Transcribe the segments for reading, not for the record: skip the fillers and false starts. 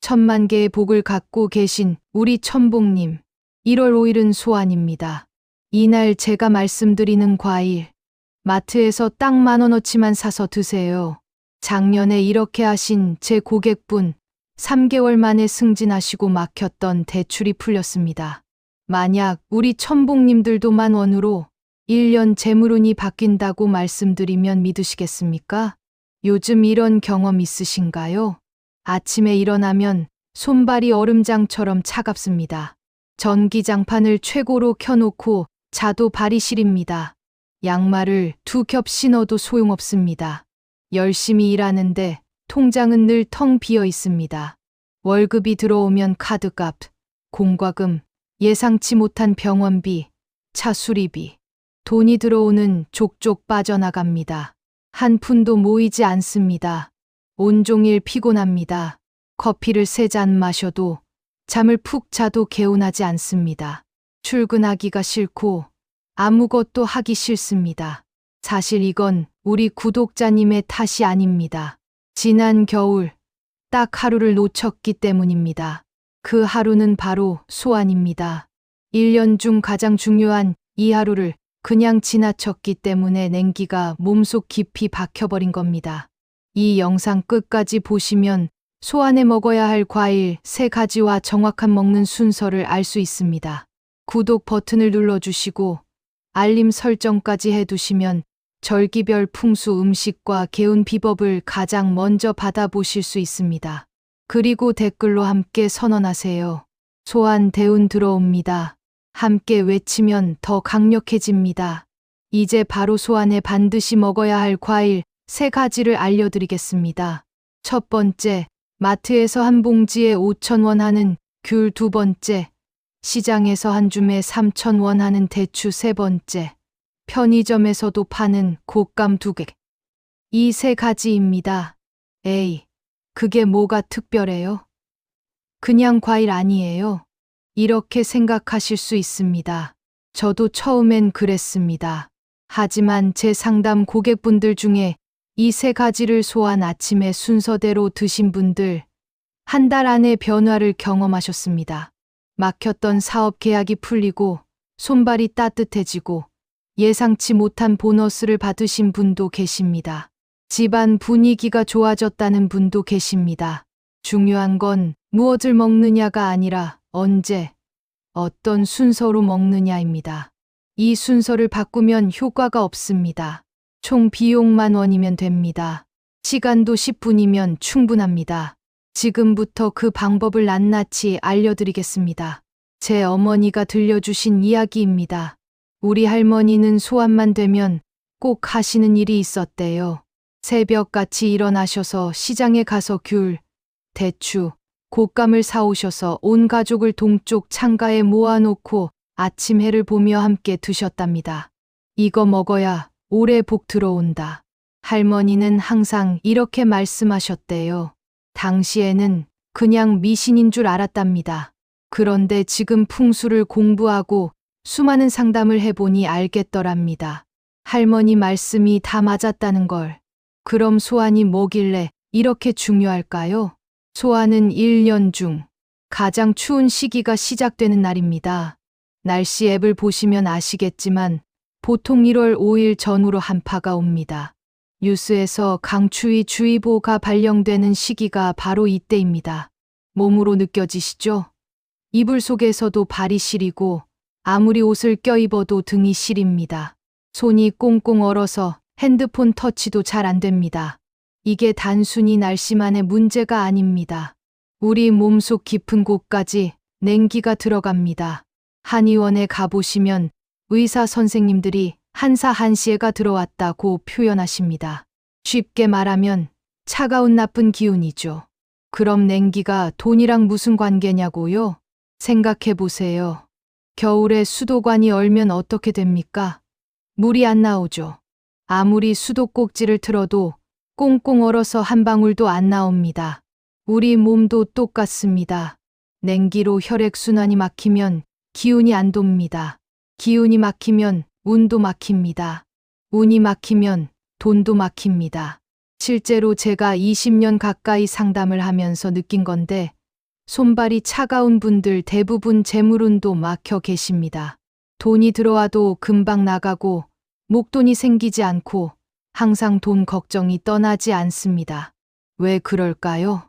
천만 개의 복을 갖고 계신 우리 천복님, 1월 5일은 소환입니다. 이날 제가 말씀드리는 과일, 마트에서 딱 10,000원어치만 사서 드세요. 작년에 이렇게 하신 제 고객분, 3개월 만에 승진하시고 막혔던 대출이 풀렸습니다. 만약 우리 천복님들도 10,000원으로 1년 재물운이 바뀐다고 말씀드리면 믿으시겠습니까? 요즘 이런 경험 있으신가요? 아침에 일어나면 손발이 얼음장처럼 차갑습니다. 전기장판을 최고로 켜놓고 자도 발이 시립니다. 양말을 2겹 신어도 소용없습니다. 열심히 일하는데 통장은 늘 텅 비어 있습니다. 월급이 들어오면 카드값, 공과금, 예상치 못한 병원비, 차 수리비, 돈이 들어오는 족족 빠져나갑니다. 한 푼도 모이지 않습니다. 온종일 피곤합니다. 커피를 3잔 마셔도 잠을 푹 자도 개운하지 않습니다. 출근하기가 싫고 아무것도 하기 싫습니다. 사실 이건 우리 구독자님의 탓이 아닙니다. 지난 겨울 딱 하루를 놓쳤기 때문입니다. 그 하루는 바로 소환입니다. 1년 중 가장 중요한 이 하루를 그냥 지나쳤기 때문에 냉기가 몸속 깊이 박혀버린 겁니다. 이 영상 끝까지 보시면 소환해 먹어야 할 과일 3가지와 정확한 먹는 순서를 알 수 있습니다. 구독 버튼을 눌러주시고 알림 설정까지 해두시면 절기별 풍수 음식과 개운 비법을 가장 먼저 받아보실 수 있습니다. 그리고 댓글로 함께 선언하세요. 소환 대운 들어옵니다. 함께 외치면 더 강력해집니다. 이제 바로 소환해 반드시 먹어야 할 과일 3가지를 알려드리겠습니다. 첫 번째, 마트에서 한 봉지에 5,000원 하는 귤. 2번째, 시장에서 한 줌에 3,000원 하는 대추. 3번째, 편의점에서도 파는 곶감 2개. 이 3가지입니다. 에이, 그게 뭐가 특별해요? 그냥 과일 아니에요. 이렇게 생각하실 수 있습니다. 저도 처음엔 그랬습니다. 하지만 제 상담 고객분들 중에 이 3가지를 소환 아침에 순서대로 드신 분들, 한 달 안에 변화를 경험하셨습니다. 막혔던 사업 계약이 풀리고 손발이 따뜻해지고 예상치 못한 보너스를 받으신 분도 계십니다. 집안 분위기가 좋아졌다는 분도 계십니다. 중요한 건 무엇을 먹느냐가 아니라 언제, 어떤 순서로 먹느냐입니다. 이 순서를 바꾸면 효과가 없습니다. 총 비용 10,000원이면 됩니다. 시간도 10분이면 충분합니다. 지금부터 그 방법을 낱낱이 알려드리겠습니다. 제 어머니가 들려주신 이야기입니다. 우리 할머니는 소환만 되면 꼭 하시는 일이 있었대요. 새벽같이 일어나셔서 시장에 가서 귤, 대추, 곶감을 사오셔서 온 가족을 동쪽 창가에 모아놓고 아침 해를 보며 함께 드셨답니다. 이거 먹어야 올해 복 들어온다. 할머니는 항상 이렇게 말씀하셨대요. 당시에는 그냥 미신인 줄 알았답니다. 그런데 지금 풍수를 공부하고 수많은 상담을 해보니 알겠더랍니다. 할머니 말씀이 다 맞았다는 걸. 그럼 소환이 뭐길래 이렇게 중요할까요? 소환은 1년 중 가장 추운 시기가 시작되는 날입니다. 날씨 앱을 보시면 아시겠지만 보통 1월 5일 전후로 한파가 옵니다. 뉴스에서 강추위 주의보가 발령되는 시기가 바로 이때입니다. 몸으로 느껴지시죠? 이불 속에서도 발이 시리고 아무리 옷을 껴입어도 등이 시립니다. 손이 꽁꽁 얼어서 핸드폰 터치도 잘 안 됩니다. 이게 단순히 날씨만의 문제가 아닙니다. 우리 몸속 깊은 곳까지 냉기가 들어갑니다. 한의원에 가보시면 의사 선생님들이 한사 한시해가 들어왔다고 표현하십니다. 쉽게 말하면 차가운 나쁜 기운이죠. 그럼 냉기가 돈이랑 무슨 관계냐고요? 생각해 보세요. 겨울에 수도관이 얼면 어떻게 됩니까? 물이 안 나오죠. 아무리 수도꼭지를 틀어도 꽁꽁 얼어서 한 방울도 안 나옵니다. 우리 몸도 똑같습니다. 냉기로 혈액순환이 막히면 기운이 안 돕니다. 기운이 막히면 운도 막힙니다. 운이 막히면 돈도 막힙니다. 실제로 제가 20년 가까이 상담을 하면서 느낀 건데 손발이 차가운 분들 대부분 재물운도 막혀 계십니다. 돈이 들어와도 금방 나가고 목돈이 생기지 않고 항상 돈 걱정이 떠나지 않습니다. 왜 그럴까요?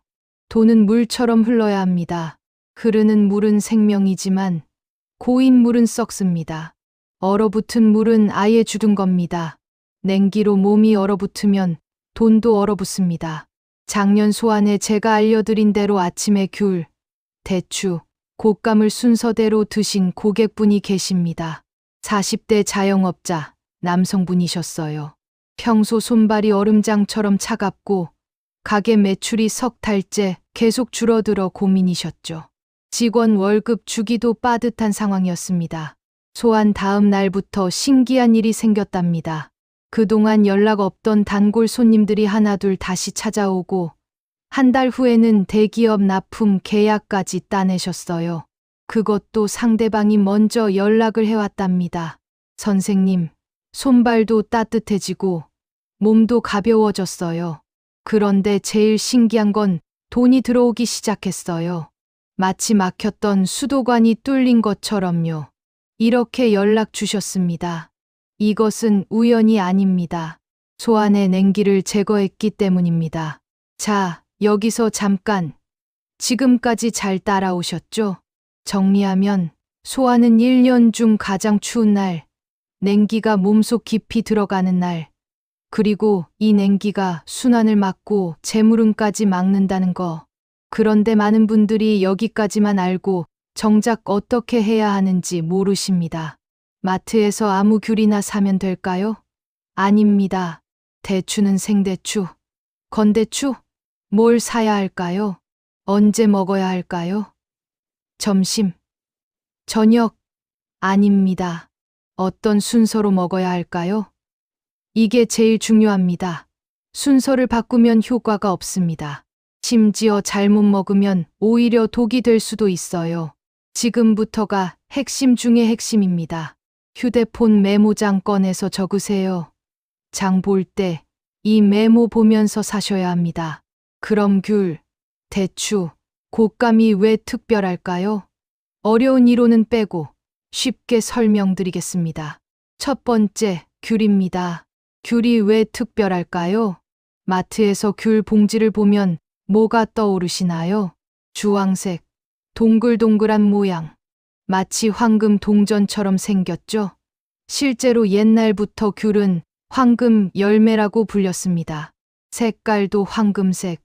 돈은 물처럼 흘러야 합니다. 흐르는 물은 생명이지만 고인 물은 썩습니다. 얼어붙은 물은 아예 죽은 겁니다. 냉기로 몸이 얼어붙으면 돈도 얼어붙습니다. 작년 소안에 제가 알려드린 대로 아침에 귤, 대추, 곶감을 순서대로 드신 고객분이 계십니다. 40대 자영업자, 남성분이셨어요. 평소 손발이 얼음장처럼 차갑고 가게 매출이 석 달째 계속 줄어들어 고민이셨죠. 직원 월급 주기도 빠듯한 상황이었습니다. 소환 다음 날부터 신기한 일이 생겼답니다. 그동안 연락 없던 단골 손님들이 하나둘 다시 찾아오고 한 달 후에는 대기업 납품 계약까지 따내셨어요. 그것도 상대방이 먼저 연락을 해왔답니다. 선생님, 손발도 따뜻해지고 몸도 가벼워졌어요. 그런데 제일 신기한 건 돈이 들어오기 시작했어요. 마치 막혔던 수도관이 뚫린 것처럼요. 이렇게 연락 주셨습니다. 이것은 우연이 아닙니다. 소안의 냉기를 제거했기 때문입니다. 자, 여기서 잠깐. 지금까지 잘 따라오셨죠? 정리하면 소안은 1년 중 가장 추운 날, 냉기가 몸속 깊이 들어가는 날, 그리고 이 냉기가 순환을 막고 재물운까지 막는다는 거. 그런데 많은 분들이 여기까지만 알고 정작 어떻게 해야 하는지 모르십니다. 마트에서 아무 귤이나 사면 될까요? 아닙니다. 대추는 생대추, 건대추? 뭘 사야 할까요? 언제 먹어야 할까요? 점심, 저녁? 아닙니다. 어떤 순서로 먹어야 할까요? 이게 제일 중요합니다. 순서를 바꾸면 효과가 없습니다. 심지어 잘못 먹으면 오히려 독이 될 수도 있어요. 지금부터가 핵심 중의 핵심입니다. 휴대폰 메모장 꺼내서 적으세요. 장 볼 때 이 메모 보면서 사셔야 합니다. 그럼 귤, 대추, 곶감이 왜 특별할까요? 어려운 이론은 빼고 쉽게 설명드리겠습니다. 첫 번째, 귤입니다. 귤이 왜 특별할까요? 마트에서 귤 봉지를 보면 뭐가 떠오르시나요? 주황색, 동글동글한 모양. 마치 황금 동전처럼 생겼죠? 실제로 옛날부터 귤은 황금 열매라고 불렸습니다. 색깔도 황금색,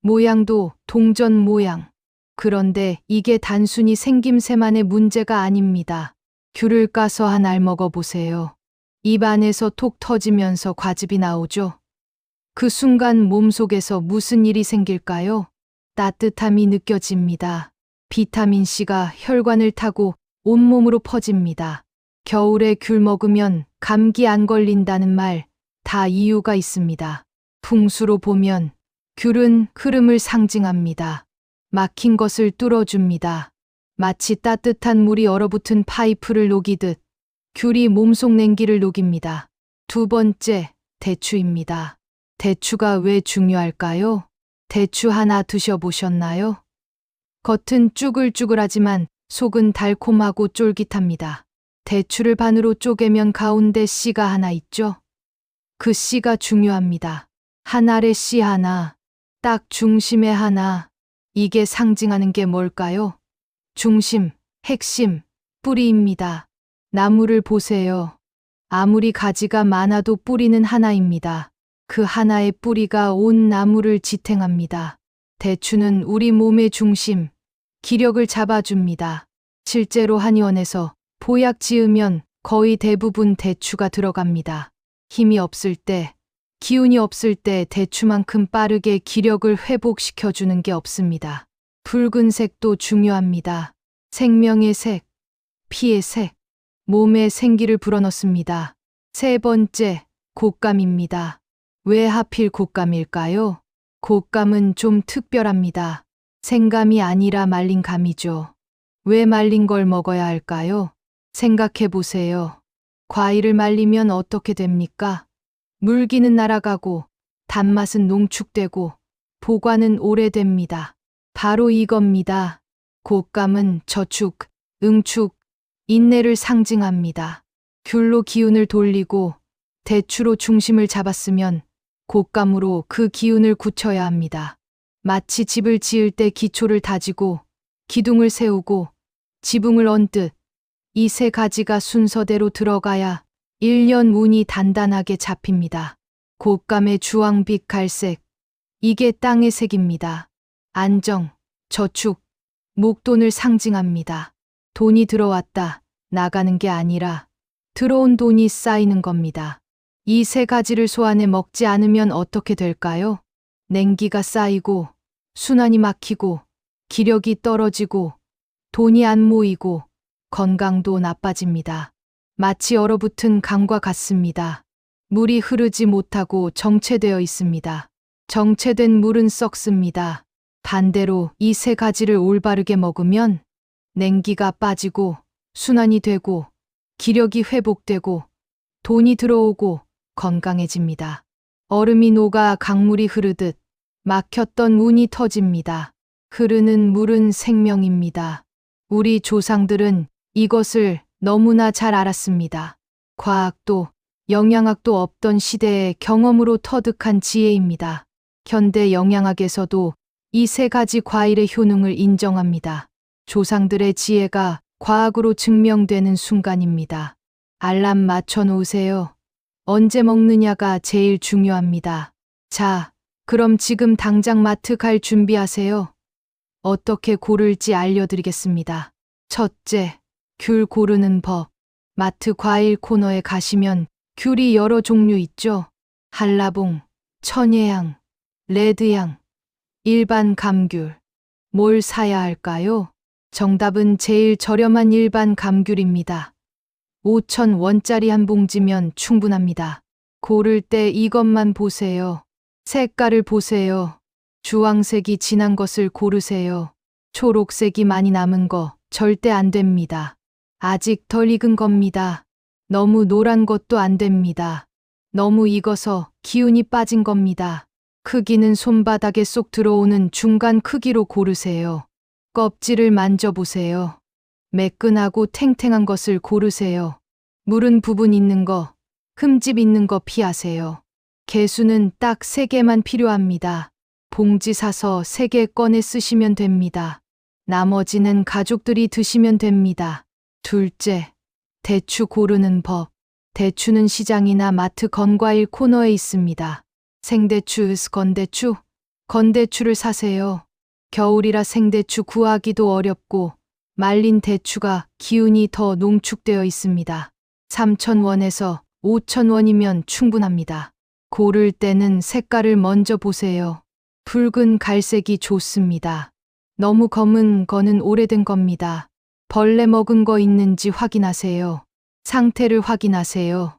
모양도 동전 모양. 그런데 이게 단순히 생김새만의 문제가 아닙니다. 귤을 까서 한 알 먹어보세요. 입 안에서 톡 터지면서 과즙이 나오죠. 그 순간 몸속에서 무슨 일이 생길까요? 따뜻함이 느껴집니다. 비타민C가 혈관을 타고 온몸으로 퍼집니다. 겨울에 귤 먹으면 감기 안 걸린다는 말 다 이유가 있습니다. 풍수로 보면 귤은 흐름을 상징합니다. 막힌 것을 뚫어줍니다. 마치 따뜻한 물이 얼어붙은 파이프를 녹이듯 귤이 몸속 냉기를 녹입니다. 두 번째, 대추입니다. 대추가 왜 중요할까요? 대추 하나 드셔보셨나요? 겉은 쭈글쭈글하지만 속은 달콤하고 쫄깃합니다. 대추를 반으로 쪼개면 가운데 씨가 하나 있죠? 그 씨가 중요합니다. 한 알의 씨 하나, 딱 중심에 하나. 이게 상징하는 게 뭘까요? 중심, 핵심, 뿌리입니다. 나무를 보세요. 아무리 가지가 많아도 뿌리는 하나입니다. 그 하나의 뿌리가 온 나무를 지탱합니다. 대추는 우리 몸의 중심, 기력을 잡아줍니다. 실제로 한의원에서 보약 지으면 거의 대부분 대추가 들어갑니다. 힘이 없을 때, 기운이 없을 때 대추만큼 빠르게 기력을 회복시켜주는 게 없습니다. 붉은색도 중요합니다. 생명의 색, 피의 색, 몸에 생기를 불어넣습니다. 세 번째, 곶감입니다. 왜 하필 곶감일까요? 곶감은 좀 특별합니다. 생감이 아니라 말린 감이죠. 왜 말린 걸 먹어야 할까요? 생각해 보세요. 과일을 말리면 어떻게 됩니까? 물기는 날아가고 단맛은 농축되고 보관은 오래됩니다. 바로 이겁니다. 곶감은 저축, 응축, 인내를 상징합니다. 귤로 기운을 돌리고 대추로 중심을 잡았으면 곶감으로 그 기운을 굳혀야 합니다. 마치 집을 지을 때 기초를 다지고 기둥을 세우고 지붕을 얹듯 이 세 가지가 순서대로 들어가야 1년 운이 단단하게 잡힙니다. 곶감의 주황빛 갈색, 이게 땅의 색입니다. 안정, 저축, 목돈을 상징합니다. 돈이 들어왔다, 나가는 게 아니라 들어온 돈이 쌓이는 겁니다. 이 세 가지를 소환해 먹지 않으면 어떻게 될까요? 냉기가 쌓이고, 순환이 막히고, 기력이 떨어지고, 돈이 안 모이고, 건강도 나빠집니다. 마치 얼어붙은 강과 같습니다. 물이 흐르지 못하고 정체되어 있습니다. 정체된 물은 썩습니다. 반대로 이 세 가지를 올바르게 먹으면 냉기가 빠지고 순환이 되고 기력이 회복되고 돈이 들어오고 건강해집니다. 얼음이 녹아 강물이 흐르듯 막혔던 문이 터집니다. 흐르는 물은 생명입니다. 우리 조상들은 이것을 너무나 잘 알았습니다. 과학도 영양학도 없던 시대의 경험으로 터득한 지혜입니다. 현대 영양학에서도 이 세 가지 과일의 효능을 인정합니다. 조상들의 지혜가 과학으로 증명되는 순간입니다. 알람 맞춰 놓으세요. 언제 먹느냐가 제일 중요합니다. 자, 그럼 지금 당장 마트 갈 준비하세요. 어떻게 고를지 알려드리겠습니다. 첫째, 귤 고르는 법. 마트 과일 코너에 가시면 귤이 여러 종류 있죠. 한라봉, 천혜향, 레드향, 일반 감귤. 뭘 사야 할까요? 정답은 제일 저렴한 일반 감귤입니다. 5,000원짜리 한 봉지면 충분합니다. 고를 때 이것만 보세요. 색깔을 보세요. 주황색이 진한 것을 고르세요. 초록색이 많이 남은 거 절대 안 됩니다. 아직 덜 익은 겁니다. 너무 노란 것도 안 됩니다. 너무 익어서 기운이 빠진 겁니다. 크기는 손바닥에 쏙 들어오는 중간 크기로 고르세요. 껍질을 만져보세요. 매끈하고 탱탱한 것을 고르세요. 무른 부분 있는 거, 흠집 있는 거 피하세요. 개수는 딱 3개만 필요합니다. 봉지 사서 3개 꺼내 쓰시면 됩니다. 나머지는 가족들이 드시면 됩니다. 둘째, 대추 고르는 법. 대추는 시장이나 마트 건과일 코너에 있습니다. 생대추, 건대추, 건대추를 사세요. 겨울이라 생대추 구하기도 어렵고 말린 대추가 기운이 더 농축되어 있습니다. 3,000원에서 5,000원이면 충분합니다. 고를 때는 색깔을 먼저 보세요. 붉은 갈색이 좋습니다. 너무 검은 거는 오래된 겁니다. 벌레 먹은 거 있는지 확인하세요. 상태를 확인하세요.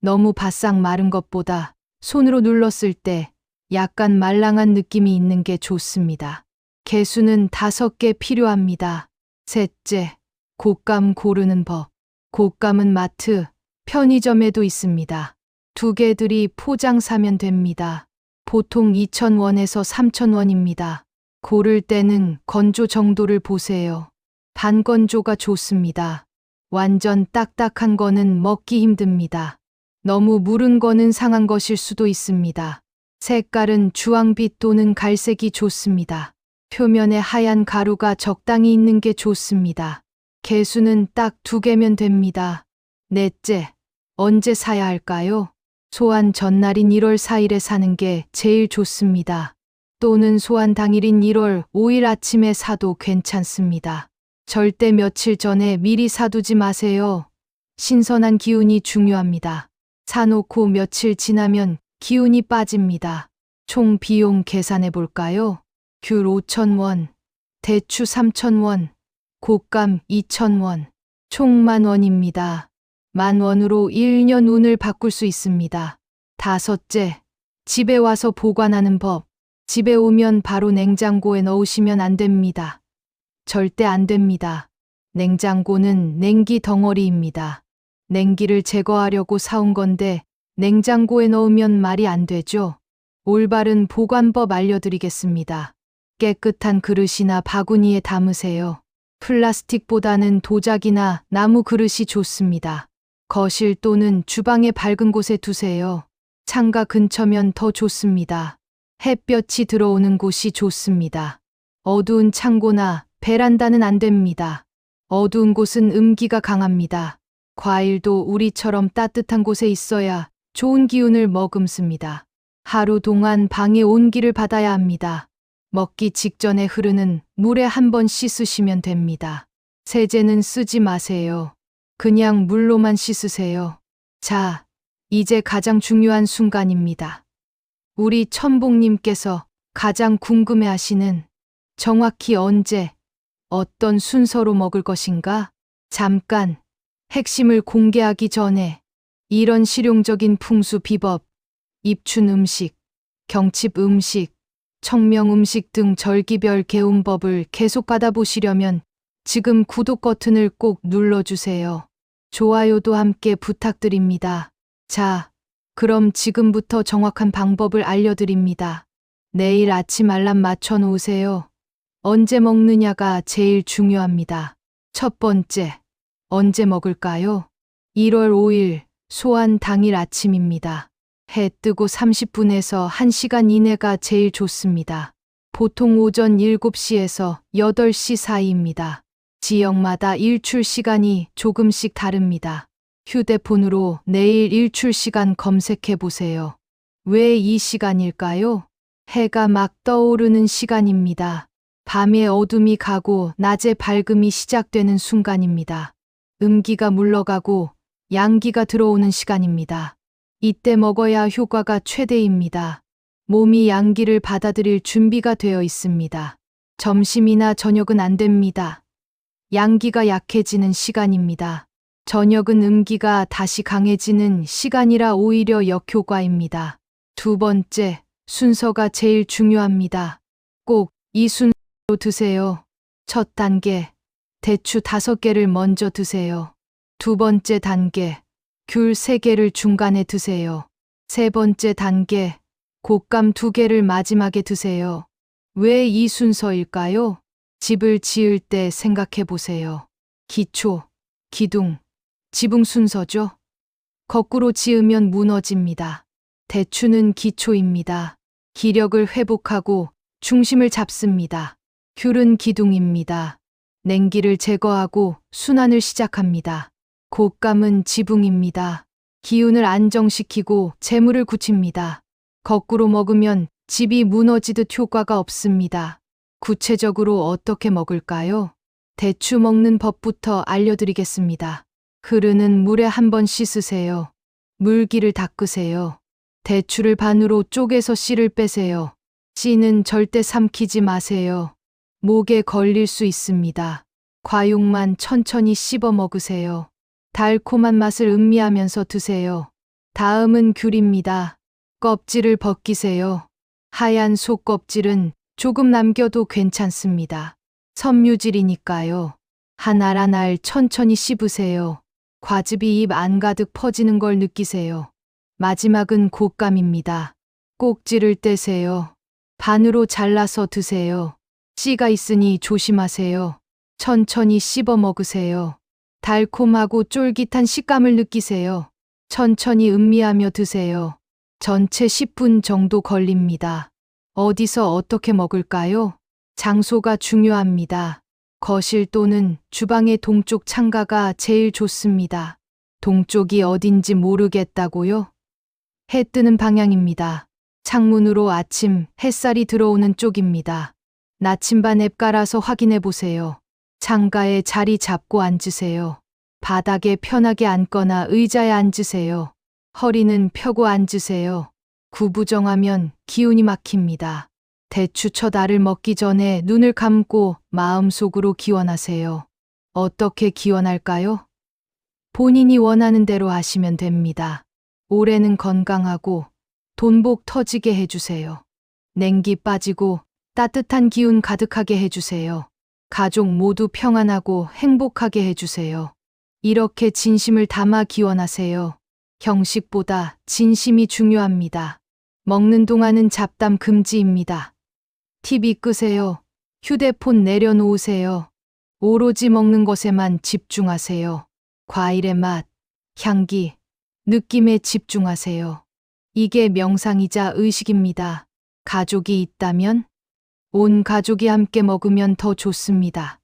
너무 바싹 마른 것보다 손으로 눌렀을 때 약간 말랑한 느낌이 있는 게 좋습니다. 개수는 5개 필요합니다. 셋째, 곶감 고르는 법. 곶감은 마트, 편의점에도 있습니다. 2개들이 포장 사면 됩니다. 보통 2,000원에서 3,000원입니다. 고를 때는 건조 정도를 보세요. 반건조가 좋습니다. 완전 딱딱한 거는 먹기 힘듭니다. 너무 무른 거는 상한 것일 수도 있습니다. 색깔은 주황빛 또는 갈색이 좋습니다. 표면에 하얀 가루가 적당히 있는 게 좋습니다. 개수는 딱 2개면 됩니다. 넷째, 언제 사야 할까요? 소환 전날인 1월 4일에 사는 게 제일 좋습니다. 또는 소환 당일인 1월 5일 아침에 사도 괜찮습니다. 절대 며칠 전에 미리 사두지 마세요. 신선한 기운이 중요합니다. 사놓고 며칠 지나면 기운이 빠집니다. 총 비용 계산해 볼까요? 귤 5,000원, 대추 3,000원, 곶감 2,000원, 총 10,000원입니다. 10,000원으로 1년 운을 바꿀 수 있습니다. 다섯째, 집에 와서 보관하는 법. 집에 오면 바로 냉장고에 넣으시면 안 됩니다. 절대 안 됩니다. 냉장고는 냉기 덩어리입니다. 냉기를 제거하려고 사온 건데 냉장고에 넣으면 말이 안 되죠. 올바른 보관법 알려드리겠습니다. 깨끗한 그릇이나 바구니에 담으세요. 플라스틱보다는 도자기나 나무 그릇이 좋습니다. 거실 또는 주방의 밝은 곳에 두세요. 창가 근처면 더 좋습니다. 햇볕이 들어오는 곳이 좋습니다. 어두운 창고나 베란다는 안 됩니다. 어두운 곳은 음기가 강합니다. 과일도 우리처럼 따뜻한 곳에 있어야 좋은 기운을 머금습니다. 하루 동안 방의 온기를 받아야 합니다. 먹기 직전에 흐르는 물에 한 번 씻으시면 됩니다. 세제는 쓰지 마세요. 그냥 물로만 씻으세요. 자, 이제 가장 중요한 순간입니다. 우리 천복님께서 가장 궁금해 하시는 정확히 언제, 어떤 순서로 먹을 것인가? 잠깐, 핵심을 공개하기 전에 이런 실용적인 풍수 비법, 입춘 음식, 경칩 음식, 청명 음식 등 절기별 개운법을 계속 받아보시려면 지금 구독 버튼을 꼭 눌러주세요. 좋아요도 함께 부탁드립니다. 자, 그럼 지금부터 정확한 방법을 알려드립니다. 내일 아침 알람 맞춰 놓으세요. 언제 먹느냐가 제일 중요합니다. 첫 번째, 언제 먹을까요? 1월 5일, 소환 당일 아침입니다. 해 뜨고 30분에서 1시간 이내가 제일 좋습니다. 보통 오전 7시에서 8시 사이입니다. 지역마다 일출 시간이 조금씩 다릅니다. 휴대폰으로 내일 일출 시간 검색해 보세요. 왜 이 시간일까요? 해가 막 떠오르는 시간입니다. 밤에 어둠이 가고 낮에 밝음이 시작되는 순간입니다. 음기가 물러가고 양기가 들어오는 시간입니다. 이때 먹어야 효과가 최대입니다. 몸이 양기를 받아들일 준비가 되어 있습니다. 점심이나 저녁은 안 됩니다. 양기가 약해지는 시간입니다. 저녁은 음기가 다시 강해지는 시간이라 오히려 역효과입니다. 두 번째, 순서가 제일 중요합니다. 꼭 이 순서로 드세요. 첫 단계, 대추 5개를 먼저 드세요. 두 번째 단계, 귤 3개를 중간에 드세요. 세 번째 단계, 곶감 2개를 마지막에 드세요. 왜 이 순서일까요? 집을 지을 때 생각해 보세요. 기초, 기둥, 지붕 순서죠. 거꾸로 지으면 무너집니다. 대추는 기초입니다. 기력을 회복하고 중심을 잡습니다. 귤은 기둥입니다. 냉기를 제거하고 순환을 시작합니다. 곶감은 지붕입니다. 기운을 안정시키고 재물을 굳힙니다. 거꾸로 먹으면 집이 무너지듯 효과가 없습니다. 구체적으로 어떻게 먹을까요? 대추 먹는 법부터 알려드리겠습니다. 흐르는 물에 한 번 씻으세요. 물기를 닦으세요. 대추를 반으로 쪼개서 씨를 빼세요. 씨는 절대 삼키지 마세요. 목에 걸릴 수 있습니다. 과육만 천천히 씹어 먹으세요. 달콤한 맛을 음미하면서 드세요. 다음은 귤입니다. 껍질을 벗기세요. 하얀 속껍질은 조금 남겨도 괜찮습니다. 섬유질이니까요. 한 알 한 알 천천히 씹으세요. 과즙이 입 안 가득 퍼지는 걸 느끼세요. 마지막은 곶감입니다. 꼭지를 떼세요. 반으로 잘라서 드세요. 씨가 있으니 조심하세요. 천천히 씹어 먹으세요. 달콤하고 쫄깃한 식감을 느끼세요. 천천히 음미하며 드세요. 전체 10분 정도 걸립니다. 어디서 어떻게 먹을까요? 장소가 중요합니다. 거실 또는 주방의 동쪽 창가가 제일 좋습니다. 동쪽이 어딘지 모르겠다고요? 해 뜨는 방향입니다. 창문으로 아침 햇살이 들어오는 쪽입니다. 나침반 앱 깔아서 확인해 보세요. 창가에 자리 잡고 앉으세요. 바닥에 편하게 앉거나 의자에 앉으세요. 허리는 펴고 앉으세요. 구부정하면 기운이 막힙니다. 대추 첫 알을 먹기 전에 눈을 감고 마음속으로 기원하세요. 어떻게 기원할까요? 본인이 원하는 대로 하시면 됩니다. 올해는 건강하고 돈복 터지게 해주세요. 냉기 빠지고 따뜻한 기운 가득하게 해주세요. 가족 모두 평안하고 행복하게 해주세요. 이렇게 진심을 담아 기원하세요. 형식보다 진심이 중요합니다. 먹는 동안은 잡담 금지입니다. TV 끄세요. 휴대폰 내려놓으세요. 오로지 먹는 것에만 집중하세요. 과일의 맛, 향기, 느낌에 집중하세요. 이게 명상이자 의식입니다. 가족이 있다면 온 가족이 함께 먹으면 더 좋습니다.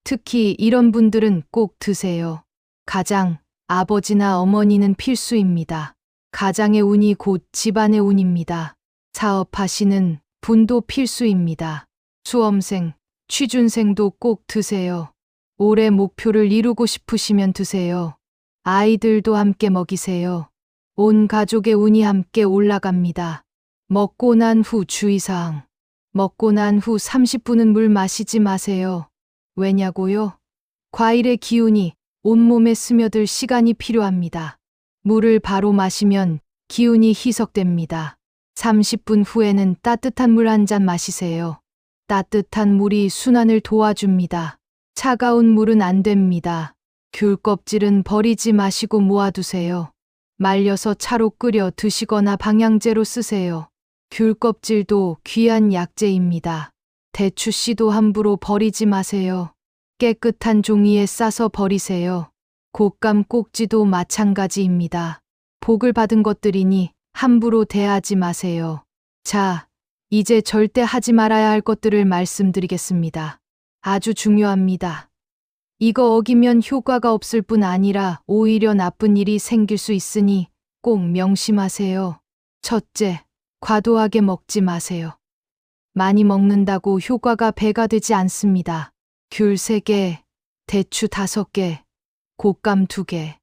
특히 이런 분들은 꼭 드세요. 가장, 아버지나 어머니는 필수입니다. 가장의 운이 곧 집안의 운입니다. 사업하시는 분도 필수입니다. 수험생, 취준생도 꼭 드세요. 올해 목표를 이루고 싶으시면 드세요. 아이들도 함께 먹이세요. 온 가족의 운이 함께 올라갑니다. 먹고 난 후 주의사항. 먹고 난 후 30분은 물 마시지 마세요. 왜냐고요? 과일의 기운이 온몸에 스며들 시간이 필요합니다. 물을 바로 마시면 기운이 희석됩니다. 30분 후에는 따뜻한 물 한 잔 마시세요. 따뜻한 물이 순환을 도와줍니다. 차가운 물은 안 됩니다. 귤 껍질은 버리지 마시고 모아두세요. 말려서 차로 끓여 드시거나 방향제로 쓰세요. 귤 껍질도 귀한 약재입니다. 대추 씨도 함부로 버리지 마세요. 깨끗한 종이에 싸서 버리세요. 곶감 꼭지도 마찬가지입니다. 복을 받은 것들이니 함부로 대하지 마세요. 자, 이제 절대 하지 말아야 할 것들을 말씀드리겠습니다. 아주 중요합니다. 이거 어기면 효과가 없을 뿐 아니라 오히려 나쁜 일이 생길 수 있으니 꼭 명심하세요. 첫째, 과도하게 먹지 마세요. 많이 먹는다고 효과가 배가 되지 않습니다. 귤 3개, 대추 5개, 곶감 2개.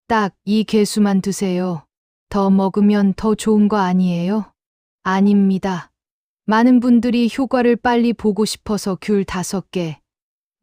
딱 이 개수만 드세요. 더 먹으면 더 좋은 거 아니에요? 아닙니다. 많은 분들이 효과를 빨리 보고 싶어서 귤 5개,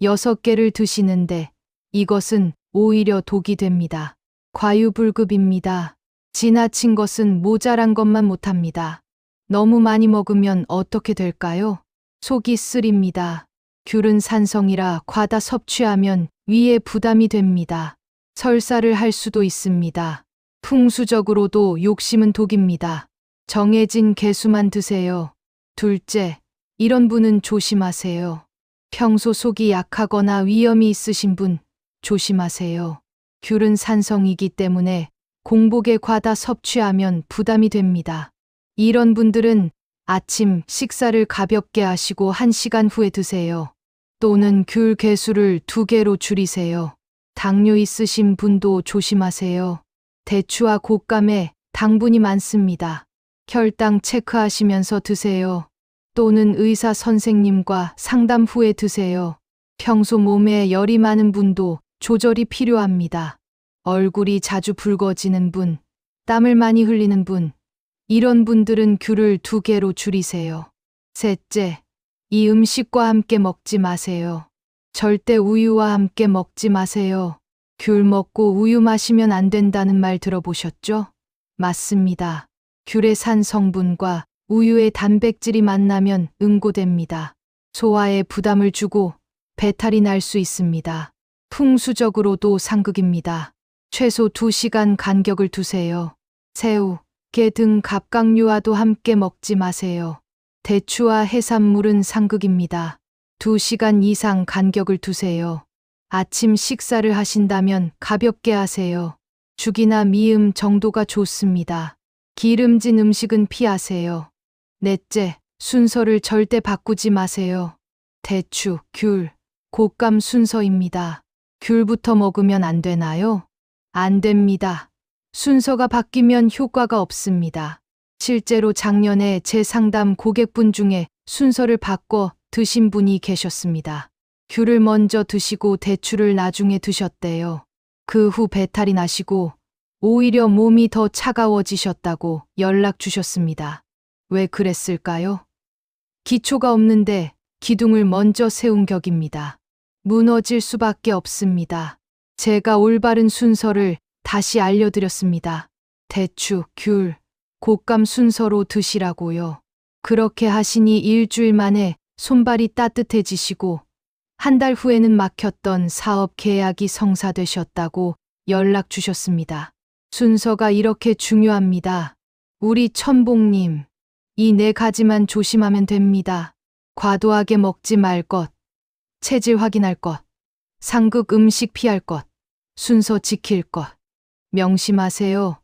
6개를 드시는데 이것은 오히려 독이 됩니다. 과유불급입니다. 지나친 것은 모자란 것만 못합니다. 너무 많이 먹으면 어떻게 될까요? 속이 쓰립니다. 귤은 산성이라 과다 섭취하면 위에 부담이 됩니다. 설사를 할 수도 있습니다. 풍수적으로도 욕심은 독입니다. 정해진 개수만 드세요. 둘째, 이런 분은 조심하세요. 평소 속이 약하거나 위험이 있으신 분 조심하세요. 귤은 산성이기 때문에 공복에 과다 섭취하면 부담이 됩니다. 이런 분들은 아침 식사를 가볍게 하시고 1시간 후에 드세요. 또는 귤 개수를 2개로 줄이세요. 당뇨 있으신 분도 조심하세요. 대추와 곶감에 당분이 많습니다. 혈당 체크하시면서 드세요. 또는 의사 선생님과 상담 후에 드세요. 평소 몸에 열이 많은 분도 조절이 필요합니다. 얼굴이 자주 붉어지는 분, 땀을 많이 흘리는 분, 이런 분들은 귤을 2개로 줄이세요. 셋째, 이 음식과 함께 먹지 마세요. 절대 우유와 함께 먹지 마세요. 귤 먹고 우유 마시면 안 된다는 말 들어보셨죠? 맞습니다. 귤의 산 성분과 우유의 단백질이 만나면 응고됩니다. 소화에 부담을 주고 배탈이 날 수 있습니다. 풍수적으로도 상극입니다. 최소 2시간 간격을 두세요. 새우, 게 등 갑각류와도 함께 먹지 마세요. 대추와 해산물은 상극입니다. 2시간 이상 간격을 두세요. 아침 식사를 하신다면 가볍게 하세요. 죽이나 미음 정도가 좋습니다. 기름진 음식은 피하세요. 넷째, 순서를 절대 바꾸지 마세요. 대추, 귤, 곶감 순서입니다. 귤부터 먹으면 안 되나요? 안 됩니다. 순서가 바뀌면 효과가 없습니다. 실제로 작년에 제 상담 고객분 중에 순서를 바꿔 드신 분이 계셨습니다. 귤을 먼저 드시고 대추를 나중에 드셨대요. 그 후 배탈이 나시고 오히려 몸이 더 차가워지셨다고 연락 주셨습니다. 왜 그랬을까요? 기초가 없는데 기둥을 먼저 세운 격입니다. 무너질 수밖에 없습니다. 제가 올바른 순서를 다시 알려드렸습니다. 대추, 귤, 곶감 순서로 드시라고요. 그렇게 하시니 일주일 만에 손발이 따뜻해지시고 한 달 후에는 막혔던 사업 계약이 성사되셨다고 연락 주셨습니다. 순서가 이렇게 중요합니다. 우리 천복님, 이 4가지만 조심하면 됩니다. 과도하게 먹지 말 것, 체질 확인할 것, 상극 음식 피할 것, 순서 지킬 것. 명심하세요.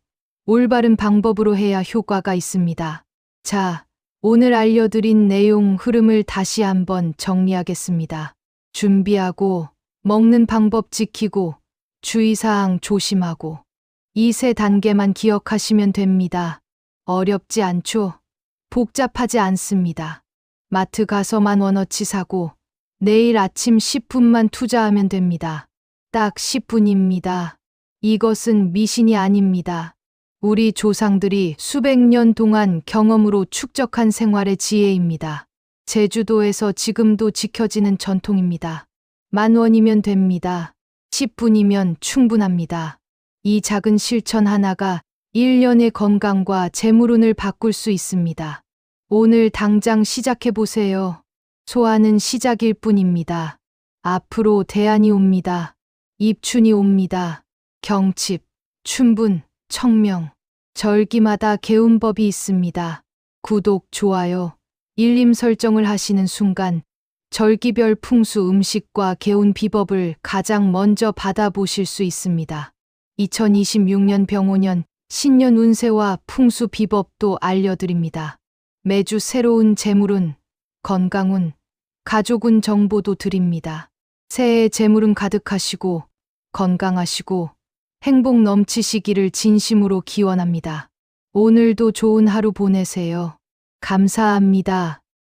올바른 방법으로 해야 효과가 있습니다. 자, 오늘 알려드린 내용 흐름을 다시 한번 정리하겠습니다. 준비하고, 먹는 방법 지키고, 주의사항 조심하고, 이 세 단계만 기억하시면 됩니다. 어렵지 않죠? 복잡하지 않습니다. 마트 가서만 원어치 사고, 내일 아침 10분만 투자하면 됩니다. 딱 10분입니다. 이것은 미신이 아닙니다. 우리 조상들이 수백 년 동안 경험으로 축적한 생활의 지혜입니다. 제주도에서 지금도 지켜지는 전통입니다. 10,000원이면 됩니다. 10분이면 충분합니다. 이 작은 실천 하나가 1년의 건강과 재물운을 바꿀 수 있습니다. 오늘 당장 시작해 보세요. 소화는 시작일 뿐입니다. 앞으로 대안이 옵니다. 입춘이 옵니다. 경칩, 춘분, 청명, 절기마다 개운법이 있습니다. 구독, 좋아요, 일림 설정을 하시는 순간 절기별 풍수 음식과 개운 비법을 가장 먼저 받아보실 수 있습니다. 2026년 병오년 신년 운세와 풍수 비법도 알려드립니다. 매주 새로운 재물운, 건강운, 가족운 정보도 드립니다. 새해 재물운 가득하시고 건강하시고 행복 넘치시기를 진심으로 기원합니다. 오늘도 좋은 하루 보내세요. 감사합니다.